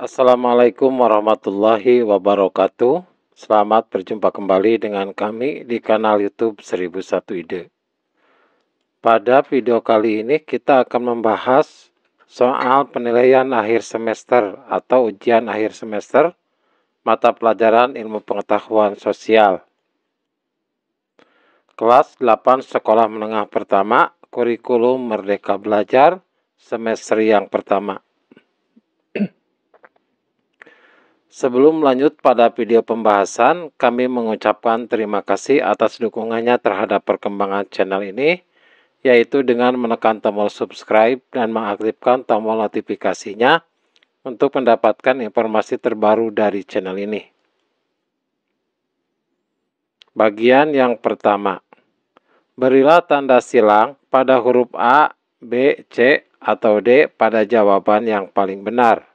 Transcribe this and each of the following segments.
Assalamualaikum warahmatullahi wabarakatuh. Selamat berjumpa kembali dengan kami di kanal YouTube 1001 Ide. Pada video kali ini kita akan membahas soal penilaian akhir semester atau ujian akhir semester mata pelajaran ilmu pengetahuan sosial. Kelas 8 Sekolah Menengah Pertama, Kurikulum Merdeka Belajar, semester yang pertama. Sebelum lanjut pada video pembahasan, kami mengucapkan terima kasih atas dukungannya terhadap perkembangan channel ini, yaitu dengan menekan tombol subscribe dan mengaktifkan tombol notifikasinya untuk mendapatkan informasi terbaru dari channel ini. Bagian yang pertama, berilah tanda silang pada huruf A, B, C, atau D pada jawaban yang paling benar.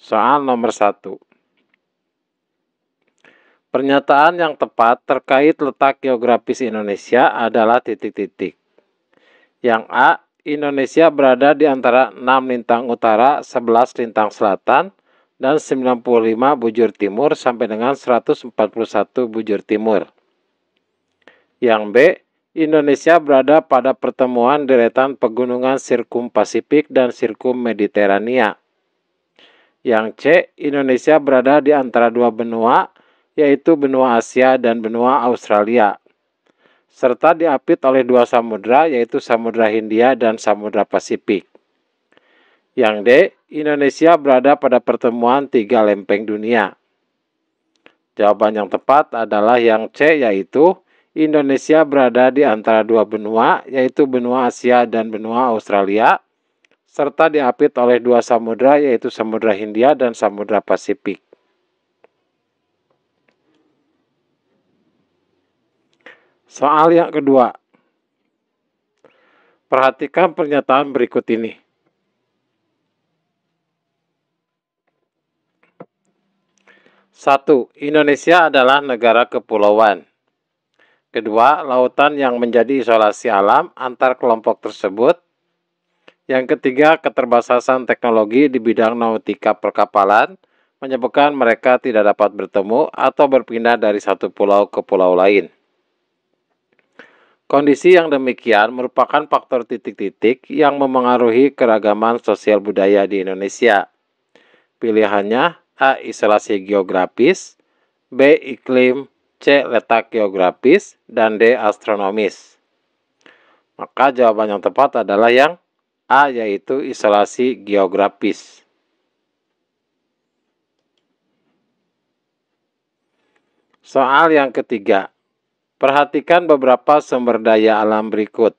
Soal nomor 1. Pernyataan yang tepat terkait letak geografis Indonesia adalah titik-titik. Yang A, Indonesia berada di antara 6 lintang utara, 11 lintang selatan, dan 95 bujur timur sampai dengan 141 bujur timur. Yang B, Indonesia berada pada pertemuan deretan pegunungan Sirkum Pasifik dan Sirkum Mediterania. Yang C, Indonesia berada di antara dua benua, yaitu benua Asia dan benua Australia, serta diapit oleh dua samudra, yaitu Samudra Hindia dan Samudra Pasifik. Yang D, Indonesia berada pada pertemuan tiga lempeng dunia. Jawaban yang tepat adalah yang C, yaitu Indonesia berada di antara dua benua, yaitu benua Asia dan benua Australia, serta diapit oleh dua samudra, yaitu Samudra Hindia dan Samudra Pasifik. Soal yang kedua. Perhatikan pernyataan berikut ini. Satu, Indonesia adalah negara kepulauan. Kedua, lautan yang menjadi isolasi alam antar kelompok tersebut. Yang ketiga, keterbatasan teknologi di bidang nautika perkapalan menyebabkan mereka tidak dapat bertemu atau berpindah dari satu pulau ke pulau lain. Kondisi yang demikian merupakan faktor titik-titik yang memengaruhi keragaman sosial budaya di Indonesia. Pilihannya A. Isolasi geografis, B. Iklim, C. Letak geografis, dan D. Astronomis. Maka jawaban yang tepat adalah yang A, yaitu isolasi geografis. Soal yang ketiga. Perhatikan beberapa sumber daya alam berikut.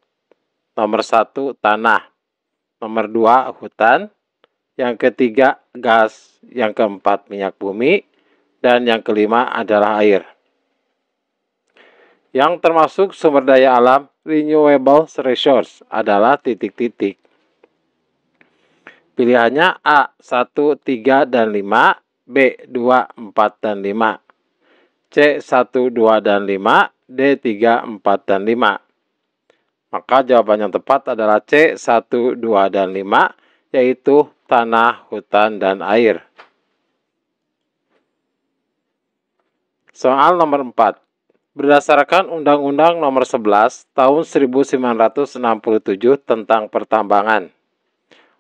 Nomor 1, tanah. Nomor 2, hutan. Yang ketiga, gas. Yang keempat, minyak bumi. Dan yang kelima adalah air. Yang termasuk sumber daya alam renewable resource adalah titik-titik. Pilihannya A, 1, 3, dan 5, B, 2, 4, dan 5, C, 1, 2, dan 5, D, 3, 4, dan 5. Maka jawaban yang tepat adalah C, 1, 2, dan 5, yaitu tanah, hutan, dan air. Soal nomor 4. Berdasarkan Undang-Undang Nomor 11 Tahun 1967 tentang pertambangan,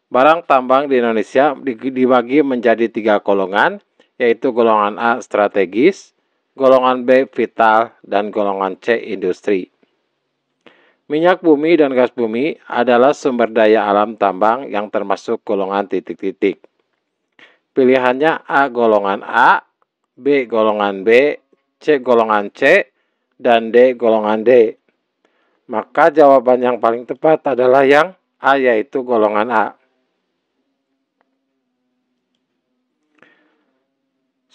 barang tambang di Indonesia dibagi menjadi 3 golongan, yaitu golongan A strategis, golongan B vital, dan golongan C industri. Minyak bumi dan gas bumi adalah sumber daya alam tambang yang termasuk golongan titik-titik. Pilihannya A golongan A, B golongan B, C golongan C, dan D golongan D. Maka jawaban yang paling tepat adalah yang A, yaitu golongan A.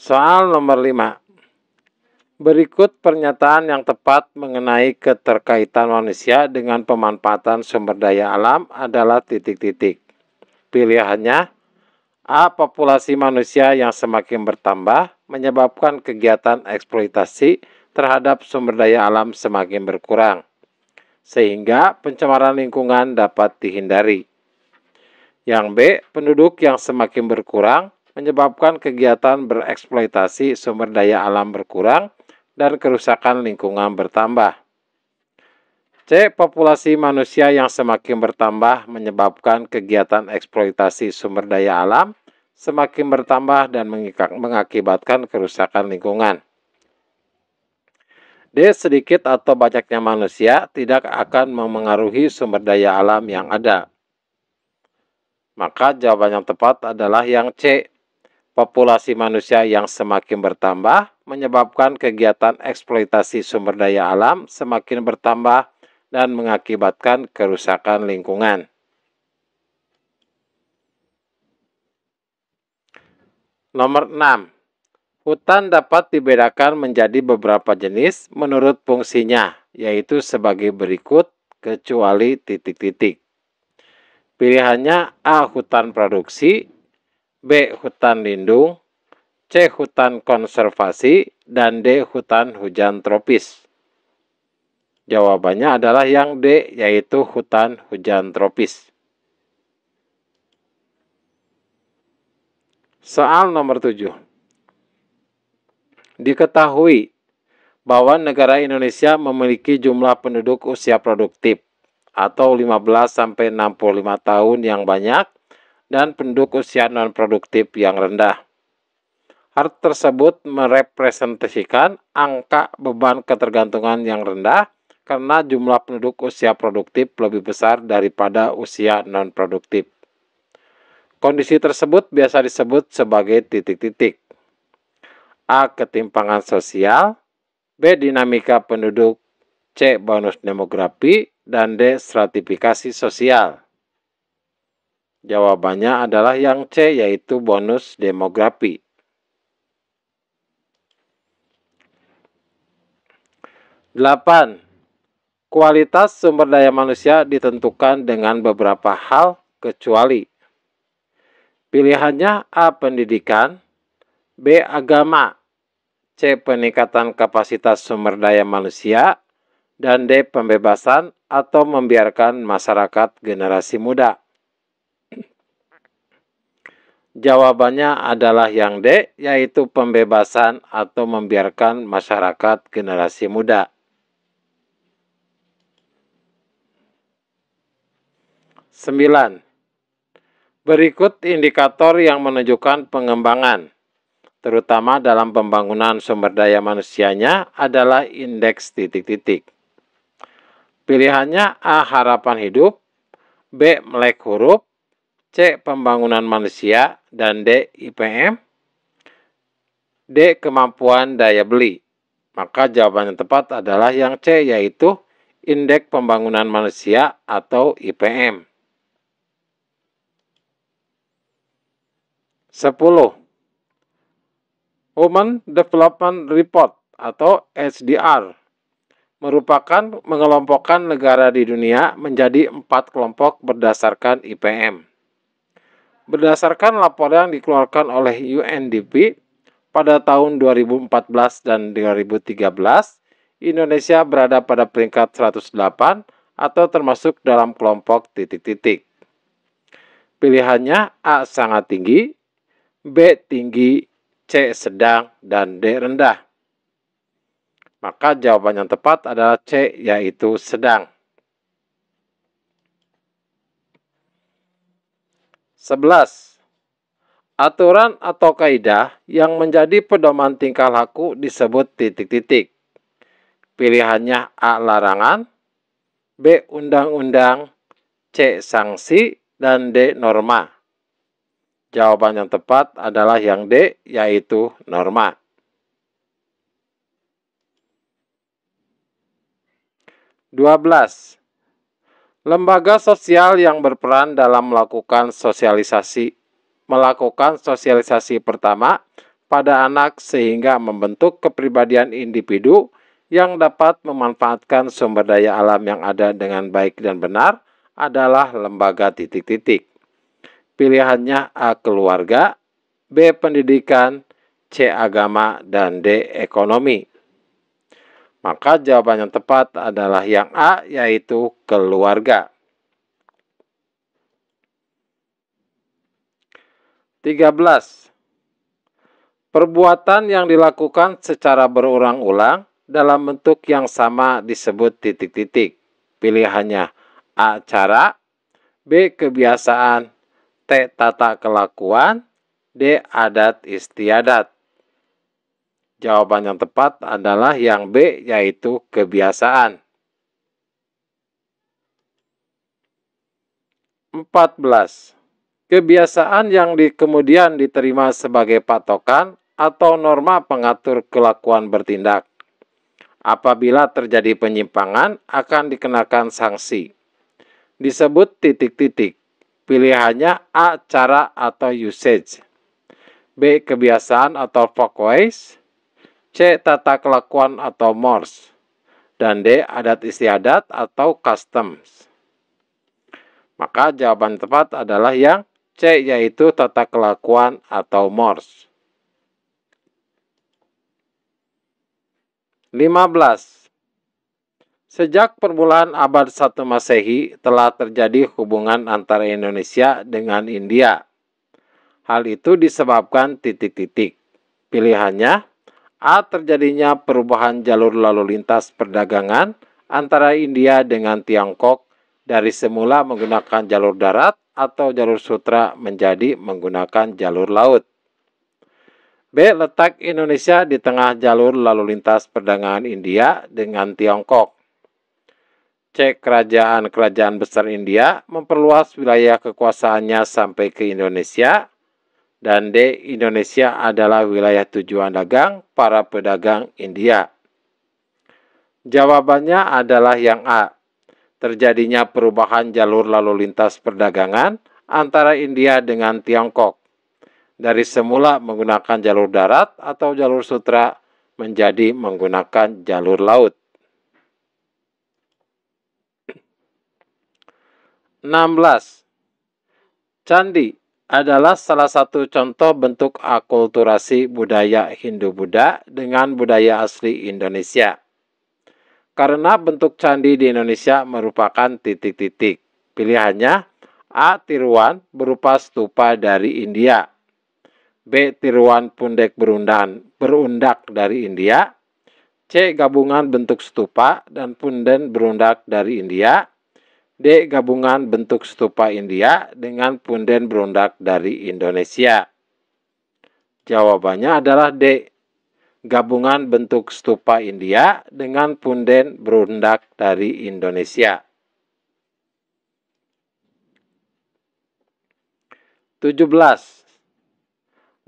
Soal nomor 5. Berikut pernyataan yang tepat mengenai keterkaitan manusia dengan pemanfaatan sumber daya alam adalah titik-titik. Pilihannya A. Populasi manusia yang semakin bertambah menyebabkan kegiatan eksploitasi terhadap sumber daya alam semakin berkurang, sehingga pencemaran lingkungan dapat dihindari. Yang B, penduduk yang semakin berkurang menyebabkan kegiatan bereksploitasi sumber daya alam berkurang dan kerusakan lingkungan bertambah. C. Populasi manusia yang semakin bertambah menyebabkan kegiatan eksploitasi sumber daya alam semakin bertambah dan mengakibatkan kerusakan lingkungan. D. Sedikit atau banyaknya manusia tidak akan memengaruhi sumber daya alam yang ada. Maka jawaban yang tepat adalah yang C. Populasi manusia yang semakin bertambah menyebabkan kegiatan eksploitasi sumber daya alam semakin bertambah dan mengakibatkan kerusakan lingkungan. Nomor 6. Hutan dapat dibedakan menjadi beberapa jenis menurut fungsinya, yaitu sebagai berikut kecuali titik-titik. Pilihannya A. Hutan produksi, B. Hutan lindung, C. Hutan konservasi, dan D. Hutan hujan tropis. Jawabannya adalah yang D, yaitu hutan hujan tropis. Soal nomor 7. Diketahui bahwa negara Indonesia memiliki jumlah penduduk usia produktif atau 15-65 tahun yang banyak dan penduduk usia non-produktif yang rendah. Hal tersebut merepresentasikan angka beban ketergantungan yang rendah karena jumlah penduduk usia produktif lebih besar daripada usia non-produktif. Kondisi tersebut biasa disebut sebagai titik-titik. A. Ketimpangan sosial, B. Dinamika penduduk, C. Bonus demografi, dan D. Stratifikasi sosial. Jawabannya adalah yang C, yaitu bonus demografi. 8. Kualitas sumber daya manusia ditentukan dengan beberapa hal kecuali. Pilihannya A. Pendidikan, B. Agama, C. Peningkatan kapasitas sumber daya manusia, dan D. Pembebasan atau membiarkan masyarakat generasi muda. Jawabannya adalah yang D, yaitu pembebasan atau membiarkan masyarakat generasi muda. 9. Berikut indikator yang menunjukkan pengembangan, terutama dalam pembangunan sumber daya manusianya adalah indeks titik-titik. Pilihannya A. Harapan hidup, B. Melek huruf, C. Pembangunan manusia, dan D. IPM, D. Kemampuan daya beli. Maka jawaban yang tepat adalah yang C, yaitu indeks pembangunan manusia atau IPM. 10. Human Development Report atau HDR merupakan mengelompokkan negara di dunia menjadi 4 kelompok berdasarkan IPM. Berdasarkan laporan yang dikeluarkan oleh UNDP pada tahun 2014 dan 2013, Indonesia berada pada peringkat 108 atau termasuk dalam kelompok titik-titik. Pilihannya A. Sangat tinggi, B. Tinggi, C. Sedang, dan D. Rendah. Maka jawaban yang tepat adalah C, yaitu sedang. 11. Aturan atau kaidah yang menjadi pedoman tingkah laku disebut titik-titik. Pilihannya A. Larangan, B. Undang-undang, C. Sanksi, dan D. Norma. Jawaban yang tepat adalah yang D, yaitu norma. 12. Lembaga sosial yang berperan dalam melakukan sosialisasi pertama pada anak sehingga membentuk kepribadian individu yang dapat memanfaatkan sumber daya alam yang ada dengan baik dan benar adalah lembaga titik-titik. Pilihannya A. Keluarga, B. Pendidikan, C. Agama, dan D. Ekonomi. Maka jawaban yang tepat adalah yang A, yaitu keluarga. 13. Perbuatan yang dilakukan secara berulang-ulang dalam bentuk yang sama disebut titik-titik. Pilihannya A. Cara, B. Kebiasaan, T. Tata kelakuan, D. Adat istiadat. Jawaban yang tepat adalah yang B, yaitu kebiasaan. 14. Kebiasaan yang kemudian diterima sebagai patokan atau norma pengatur kelakuan bertindak. Apabila terjadi penyimpangan, akan dikenakan sanksi. Disebut titik-titik. Pilihannya A. Cara atau usage, B. Kebiasaan atau folkways, C. Tata kelakuan atau mores, dan D. Adat istiadat atau customs. Maka jawaban tepat adalah yang C, yaitu tata kelakuan atau mores. 15. Sejak permulaan abad 1 Masehi telah terjadi hubungan antara Indonesia dengan India. Hal itu disebabkan titik-titik. Pilihannya A. Terjadinya perubahan jalur lalu lintas perdagangan antara India dengan Tiongkok dari semula menggunakan jalur darat atau jalur sutra menjadi menggunakan jalur laut. B. Letak Indonesia di tengah jalur lalu lintas perdagangan India dengan Tiongkok. C. Kerajaan-kerajaan besar India memperluas wilayah kekuasaannya sampai ke Indonesia. Dan D. Indonesia adalah wilayah tujuan dagang para pedagang India. Jawabannya adalah yang A. Terjadinya perubahan jalur lalu lintas perdagangan antara India dengan Tiongkok. Dari semula menggunakan jalur darat atau jalur sutra menjadi menggunakan jalur laut. 16. Candi adalah salah satu contoh bentuk akulturasi budaya Hindu-Buddha dengan budaya asli Indonesia. Karena bentuk candi di Indonesia merupakan titik-titik. Pilihannya A. Tiruan berupa stupa dari India, B. Tiruan pundek berundak dari India, C. Gabungan bentuk stupa dan punden berundak dari India, D. Gabungan bentuk stupa India dengan punden berundak dari Indonesia. Jawabannya adalah D. Gabungan bentuk stupa India dengan punden berundak dari Indonesia. 17.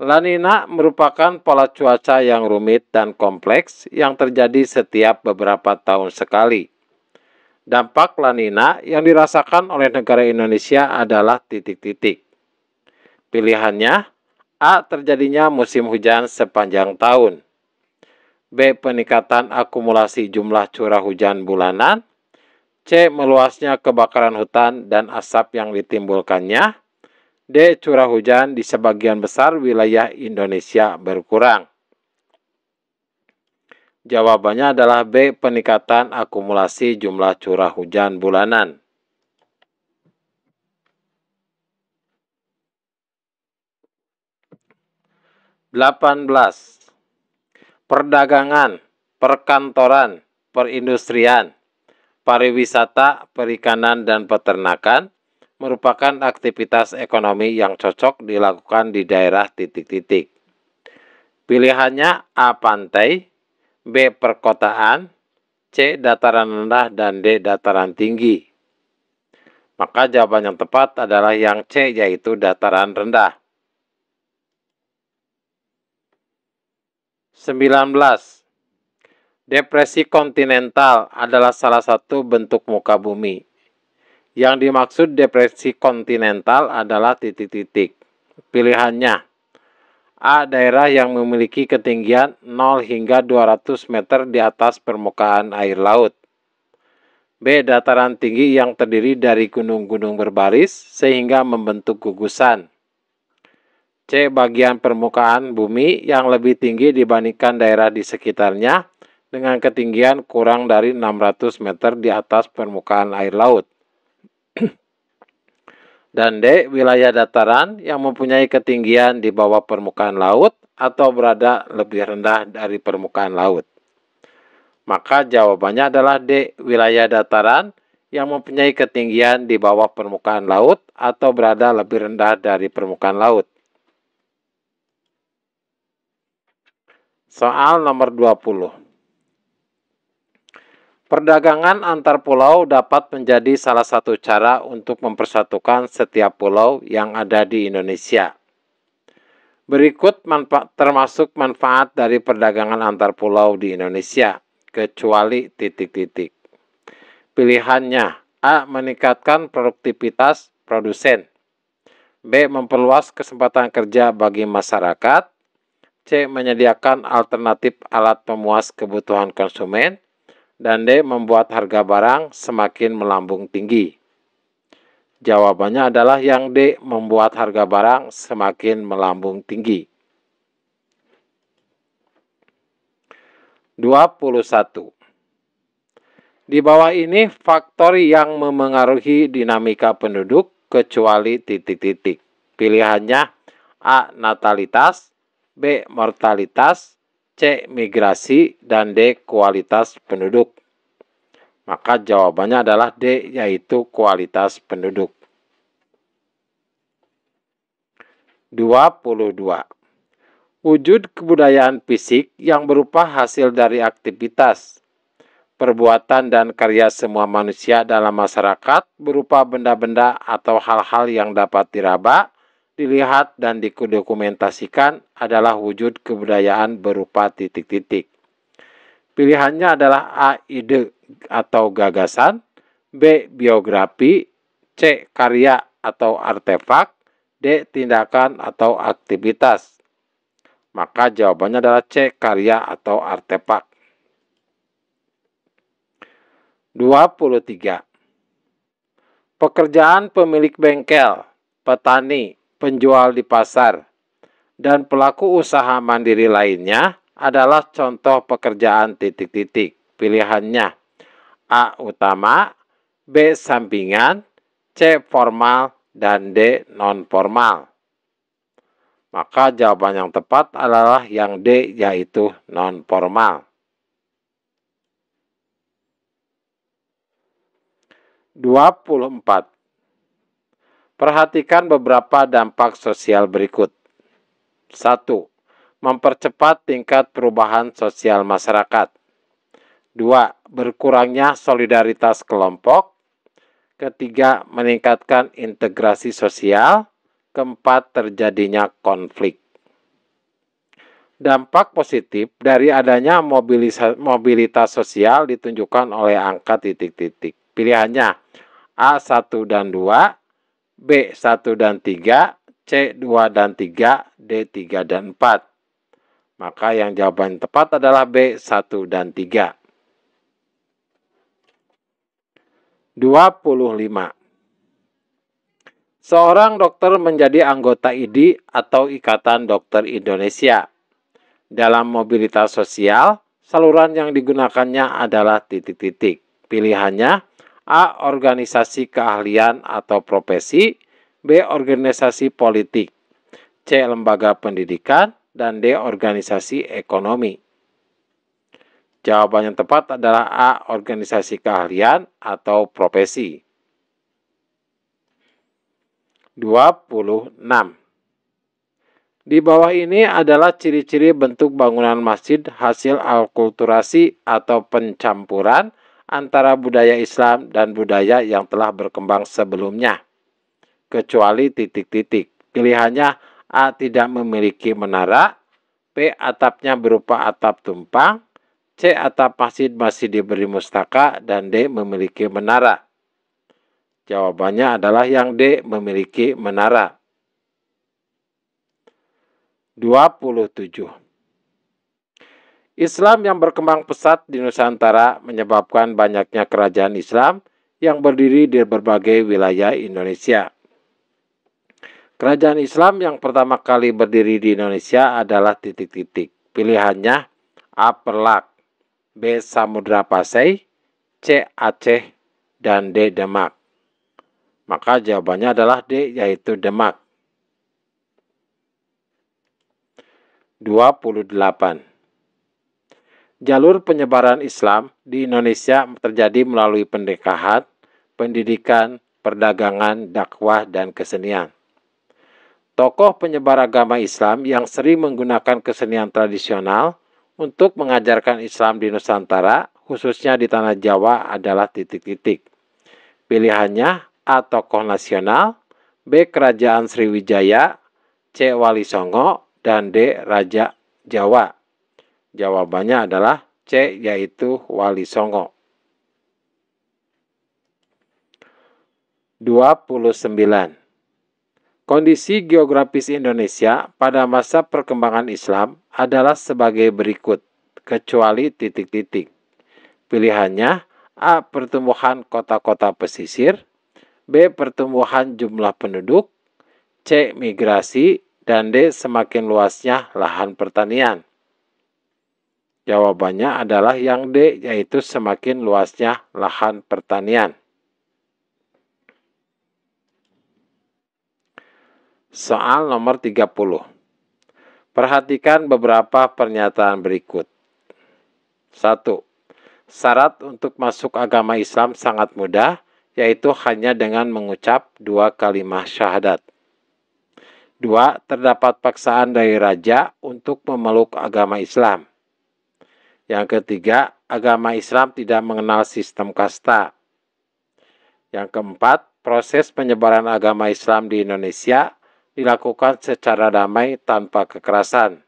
La Nina merupakan pola cuaca yang rumit dan kompleks yang terjadi setiap beberapa tahun sekali. Dampak La Nina yang dirasakan oleh negara Indonesia adalah titik-titik. Pilihannya A. Terjadinya musim hujan sepanjang tahun, B. Peningkatan akumulasi jumlah curah hujan bulanan, C. Meluasnya kebakaran hutan dan asap yang ditimbulkannya, D. Curah hujan di sebagian besar wilayah Indonesia berkurang. Jawabannya adalah B. Peningkatan akumulasi jumlah curah hujan bulanan. 18. Perdagangan, perkantoran, perindustrian, pariwisata, perikanan, dan peternakan merupakan aktivitas ekonomi yang cocok dilakukan di daerah titik-titik. Pilihannya A. Pantai, B. Perkotaan, C. Dataran rendah, dan D. Dataran tinggi. Maka jawaban yang tepat adalah yang C, yaitu dataran rendah. 19. Depresi kontinental adalah salah satu bentuk muka bumi. Yang dimaksud depresi kontinental adalah titik-titik. Pilihannya A. Daerah yang memiliki ketinggian 0 hingga 200 meter di atas permukaan air laut. B. Dataran tinggi yang terdiri dari gunung-gunung berbaris sehingga membentuk gugusan. C. Bagian permukaan bumi yang lebih tinggi dibandingkan daerah di sekitarnya dengan ketinggian kurang dari 600 meter di atas permukaan air laut. Dan D. Wilayah dataran yang mempunyai ketinggian di bawah permukaan laut atau berada lebih rendah dari permukaan laut. Maka jawabannya adalah D. Wilayah dataran yang mempunyai ketinggian di bawah permukaan laut atau berada lebih rendah dari permukaan laut. Soal nomor 20. Perdagangan antar pulau dapat menjadi salah satu cara untuk mempersatukan setiap pulau yang ada di Indonesia. Berikut termasuk manfaat dari perdagangan antar pulau di Indonesia, kecuali titik-titik. Pilihannya: A. Meningkatkan produktivitas produsen. B. Memperluas kesempatan kerja bagi masyarakat. C. Menyediakan alternatif alat pemuas kebutuhan konsumen. Dan D. Membuat harga barang semakin melambung tinggi. Jawabannya adalah yang D. Membuat harga barang semakin melambung tinggi. 21. Di bawah ini faktor yang memengaruhi dinamika penduduk kecuali titik-titik. Pilihannya: A. Natalitas, B. Mortalitas, C. Migrasi, dan D. Kualitas penduduk. Maka jawabannya adalah D, yaitu kualitas penduduk. 22. Wujud kebudayaan fisik yang berupa hasil dari aktivitas, perbuatan dan karya semua manusia dalam masyarakat berupa benda-benda atau hal-hal yang dapat diraba, dilihat, dan didokumentasikan adalah wujud kebudayaan berupa titik-titik. Pilihannya adalah A. Ide atau gagasan, B. Biografi, C. Karya atau artefak, D. Tindakan atau aktivitas. Maka jawabannya adalah C. Karya atau artefak. 23. Pekerjaan pemilik bengkel, petani, penjual di pasar, dan pelaku usaha mandiri lainnya adalah contoh pekerjaan titik-titik. Pilihannya: A. Utama, B. Sampingan, C. Formal, dan D. Non-formal. Maka jawaban yang tepat adalah yang D, yaitu non-formal. 24. Perhatikan beberapa dampak sosial berikut. 1. Mempercepat tingkat perubahan sosial masyarakat. 2. Berkurangnya solidaritas kelompok. Ketiga, meningkatkan integrasi sosial. Keempat, terjadinya konflik. Dampak positif dari adanya mobilitas sosial ditunjukkan oleh angka titik-titik. Pilihannya A1 dan 2, B1 dan 3, C2 dan 3, D3 dan 4. Maka yang jawaban tepat adalah B1 dan 3. 25. Seorang dokter menjadi anggota IDI atau Ikatan Dokter Indonesia. Dalam mobilitas sosial, saluran yang digunakannya adalah titik-titik. Pilihannya A. Organisasi keahlian atau profesi, B. Organisasi politik, C. Lembaga pendidikan, dan D. Organisasi ekonomi. Jawaban yang tepat adalah A. Organisasi keahlian atau profesi. 26. Di bawah ini adalah ciri-ciri bentuk bangunan masjid hasil alkulturasi atau pencampuran antara budaya Islam dan budaya yang telah berkembang sebelumnya, kecuali titik-titik. Pilihannya A. Tidak memiliki menara, B. Atapnya berupa atap tumpang, C. Atap masjid masih diberi mustaka, dan D. Memiliki menara. Jawabannya adalah yang D. Memiliki menara. 27. Islam yang berkembang pesat di Nusantara menyebabkan banyaknya kerajaan Islam yang berdiri di berbagai wilayah Indonesia. Kerajaan Islam yang pertama kali berdiri di Indonesia adalah titik-titik. Pilihannya A. Perlak, B. Samudra Pasai, C. Aceh, dan D. Demak. Maka jawabannya adalah D, yaitu Demak. 28. Jalur penyebaran Islam di Indonesia terjadi melalui pernikahan, pendidikan, perdagangan, dakwah, dan kesenian. Tokoh penyebar agama Islam yang sering menggunakan kesenian tradisional untuk mengajarkan Islam di Nusantara, khususnya di Tanah Jawa adalah titik-titik. Pilihannya A. Tokoh nasional, B. Kerajaan Sriwijaya, C. Wali Songo, dan D. Raja Jawa. Jawabannya adalah C, yaitu Wali Songo. 29. Kondisi geografis Indonesia pada masa perkembangan Islam adalah sebagai berikut, kecuali titik-titik. Pilihannya A. Pertumbuhan kota-kota pesisir, B. Pertumbuhan jumlah penduduk, C. Migrasi, dan D. Semakin luasnya lahan pertanian. Jawabannya adalah yang D, yaitu semakin luasnya lahan pertanian. Soal nomor 30. Perhatikan beberapa pernyataan berikut. 1. Syarat untuk masuk agama Islam sangat mudah, yaitu hanya dengan mengucap 2 kalimat syahadat. 2. Terdapat paksaan dari raja untuk memeluk agama Islam. Yang ketiga, agama Islam tidak mengenal sistem kasta. Yang keempat, proses penyebaran agama Islam di Indonesia dilakukan secara damai tanpa kekerasan.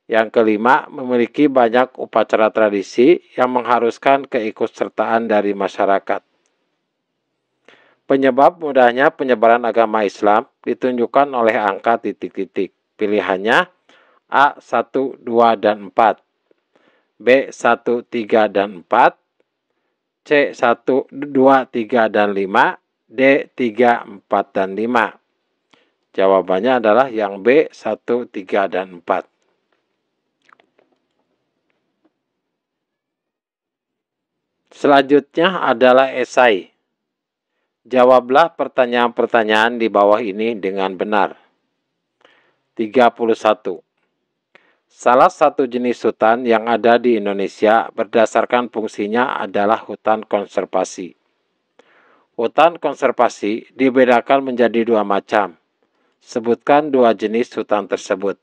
Yang kelima, memiliki banyak upacara tradisi yang mengharuskan keikutsertaan dari masyarakat. Penyebab mudahnya penyebaran agama Islam ditunjukkan oleh angka titik-titik. Pilihannya A. 1, 2, dan 4, B. 1, 3, dan 4, C. 1, 2, 3, dan 5, D. 3, 4, dan 5. Jawabannya adalah yang B, 1, 3, dan 4. Selanjutnya adalah esai. Jawablah pertanyaan-pertanyaan di bawah ini dengan benar. 31. Salah satu jenis hutan yang ada di Indonesia berdasarkan fungsinya adalah hutan konservasi. Hutan konservasi dibedakan menjadi 2 macam. Sebutkan 2 jenis hutan tersebut.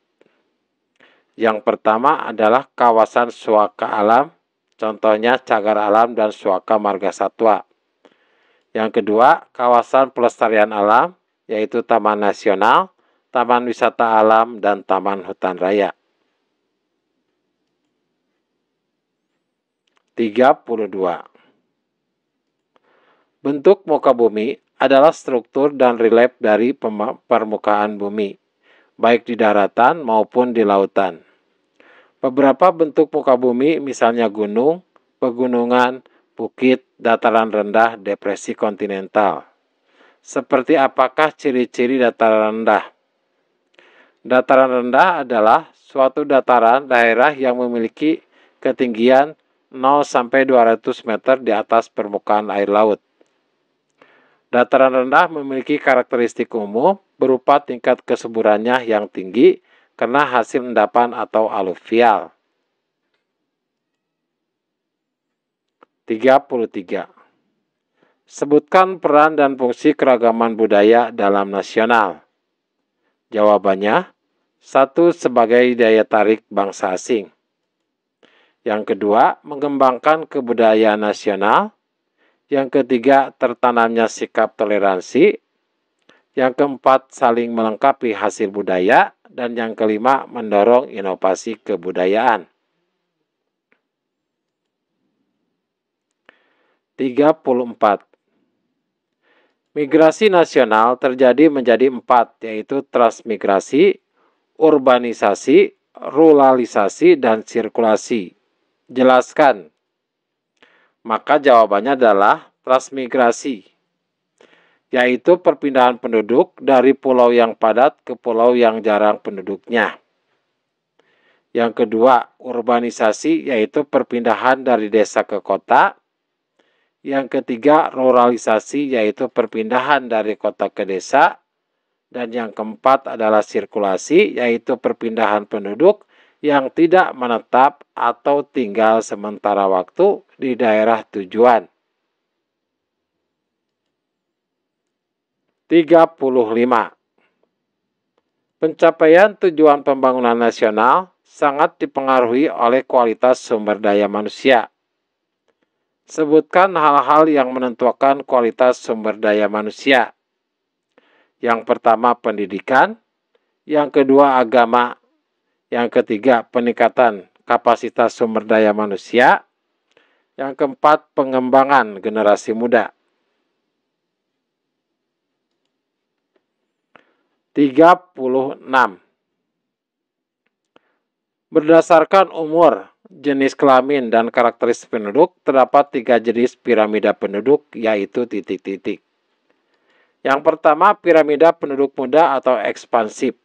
Yang pertama adalah kawasan suaka alam, contohnya cagar alam dan suaka marga satwa. Yang kedua, kawasan pelestarian alam, yaitu taman nasional, taman wisata alam, dan taman hutan raya. 32. Bentuk muka bumi adalah struktur dan relief dari permukaan bumi, baik di daratan maupun di lautan. Beberapa bentuk muka bumi misalnya gunung, pegunungan, bukit, dataran rendah, depresi kontinental. Seperti apakah ciri-ciri dataran rendah? Dataran rendah adalah suatu dataran daerah yang memiliki ketinggian 0-200 meter di atas permukaan air laut. Dataran rendah memiliki karakteristik umum berupa tingkat kesuburannya yang tinggi karena hasil endapan atau aluvial. 33. Sebutkan peran dan fungsi keragaman budaya dalam nasional. Jawabannya, 1. Sebagai daya tarik bangsa asing. Yang kedua, mengembangkan kebudayaan nasional. Yang ketiga, tertanamnya sikap toleransi. Yang keempat, saling melengkapi hasil budaya. Dan yang kelima, mendorong inovasi kebudayaan. 34. Migrasi nasional terjadi menjadi 4, yaitu transmigrasi, urbanisasi, ruralisasi, dan sirkulasi. Jelaskan. Maka jawabannya adalah transmigrasi, yaitu perpindahan penduduk dari pulau yang padat ke pulau yang jarang penduduknya. Yang kedua, urbanisasi, yaitu perpindahan dari desa ke kota. Yang ketiga, ruralisasi, yaitu perpindahan dari kota ke desa. Dan yang keempat adalah sirkulasi, yaitu perpindahan penduduk yang tidak menetap atau tinggal sementara waktu di daerah tujuan. 35. Pencapaian tujuan pembangunan nasional sangat dipengaruhi oleh kualitas sumber daya manusia. Sebutkan hal-hal yang menentukan kualitas sumber daya manusia. Yang pertama pendidikan, yang kedua agama, yang ketiga peningkatan kapasitas sumber daya manusia, yang keempat pengembangan generasi muda. 36. Berdasarkan umur, jenis kelamin, dan karakteristik penduduk, terdapat 3 jenis piramida penduduk, yaitu titik-titik. Yang pertama, piramida penduduk muda atau ekspansif.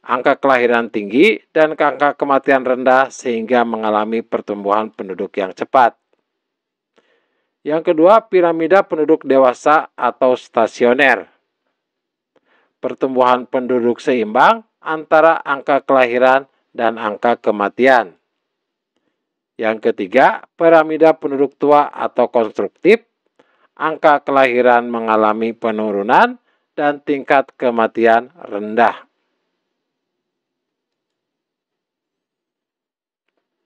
Angka kelahiran tinggi dan angka kematian rendah sehingga mengalami pertumbuhan penduduk yang cepat. Yang kedua, piramida penduduk dewasa atau stasioner. Pertumbuhan penduduk seimbang antara angka kelahiran dan angka kematian. Yang ketiga, piramida penduduk tua atau konstruktif. Angka kelahiran mengalami penurunan dan tingkat kematian rendah.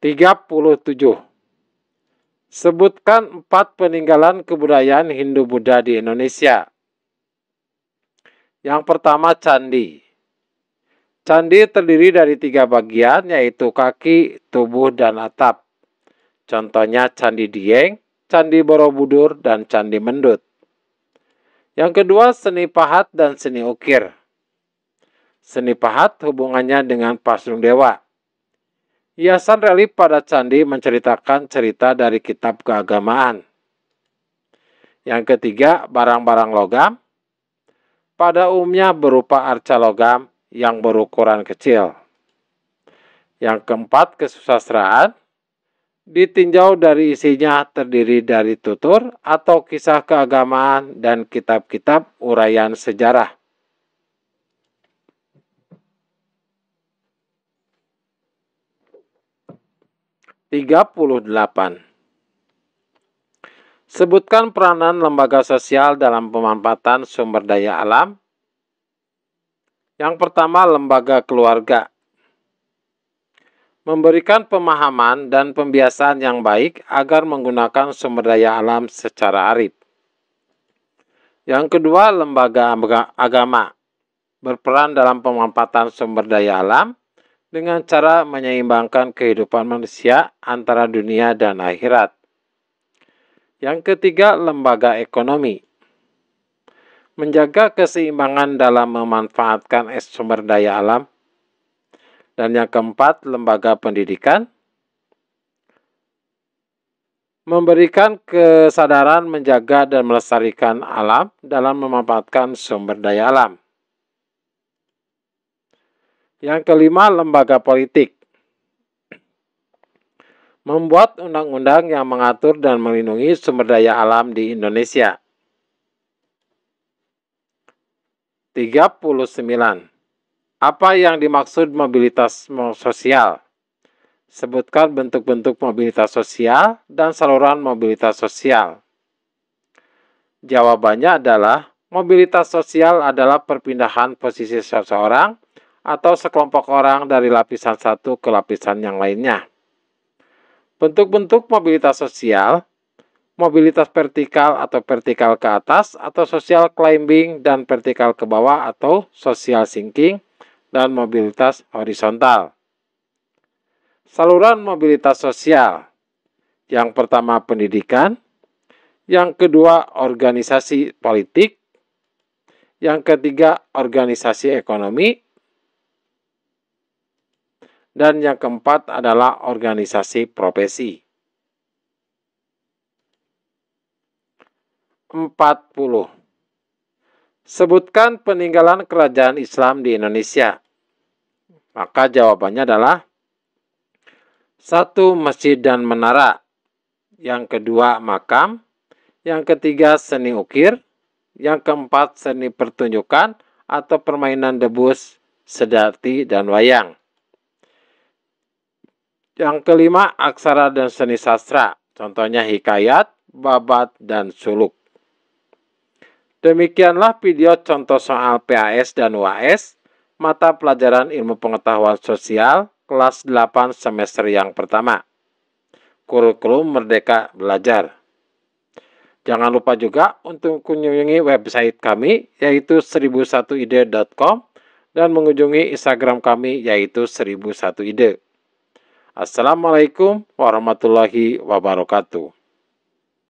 37. Sebutkan 4 peninggalan kebudayaan Hindu-Buddha di Indonesia. Yang pertama, candi. Candi terdiri dari 3 bagian, yaitu kaki, tubuh, dan atap. Contohnya Candi Dieng, Candi Borobudur, dan Candi Mendut. Yang kedua, seni pahat dan seni ukir. Seni pahat hubungannya dengan patung dewa. Hiasan relief pada candi menceritakan cerita dari kitab keagamaan. Yang ketiga, barang-barang logam. Pada umumnya berupa arca logam yang berukuran kecil. Yang keempat, kesusastraan. Ditinjau dari isinya terdiri dari tutur atau kisah keagamaan dan kitab-kitab uraian sejarah. 38. Sebutkan peranan lembaga sosial dalam pemanfaatan sumber daya alam. Yang pertama, lembaga keluarga. Memberikan pemahaman dan pembiasaan yang baik agar menggunakan sumber daya alam secara arif. Yang kedua, lembaga agama. Berperan dalam pemanfaatan sumber daya alam dengan cara menyeimbangkan kehidupan manusia antara dunia dan akhirat. Yang ketiga, lembaga ekonomi. Menjaga keseimbangan dalam memanfaatkan sumber daya alam. Dan yang keempat, lembaga pendidikan. Memberikan kesadaran menjaga dan melestarikan alam dalam memanfaatkan sumber daya alam. Yang kelima, lembaga politik. Membuat undang-undang yang mengatur dan melindungi sumber daya alam di Indonesia. 39. Apa yang dimaksud mobilitas sosial? Sebutkan bentuk-bentuk mobilitas sosial dan saluran mobilitas sosial. Jawabannya adalah mobilitas sosial adalah perpindahan posisi seseorang atau sekelompok orang dari lapisan satu ke lapisan yang lainnya. Bentuk-bentuk mobilitas sosial, mobilitas vertikal atau vertikal ke atas atau social climbing dan vertikal ke bawah atau social sinking, dan mobilitas horizontal. Saluran mobilitas sosial. Yang pertama pendidikan, yang kedua organisasi politik, yang ketiga organisasi ekonomi, dan yang keempat adalah organisasi profesi. 40. Sebutkan peninggalan kerajaan Islam di Indonesia. Maka jawabannya adalah 1. Masjid dan menara. yang kedua makam, yang ketiga seni ukir, yang keempat seni pertunjukan atau permainan debus, sedati, dan wayang. Yang kelima aksara dan seni sastra, contohnya hikayat, babat, dan suluk. Demikianlah video contoh soal PAS dan UAS, mata pelajaran ilmu pengetahuan sosial, kelas 8 semester yang pertama. Kurikulum Merdeka Belajar. Jangan lupa juga untuk kunjungi website kami yaitu 1001ide.com dan mengunjungi Instagram kami yaitu 1001ide. Assalamualaikum warahmatullahi wabarakatuh.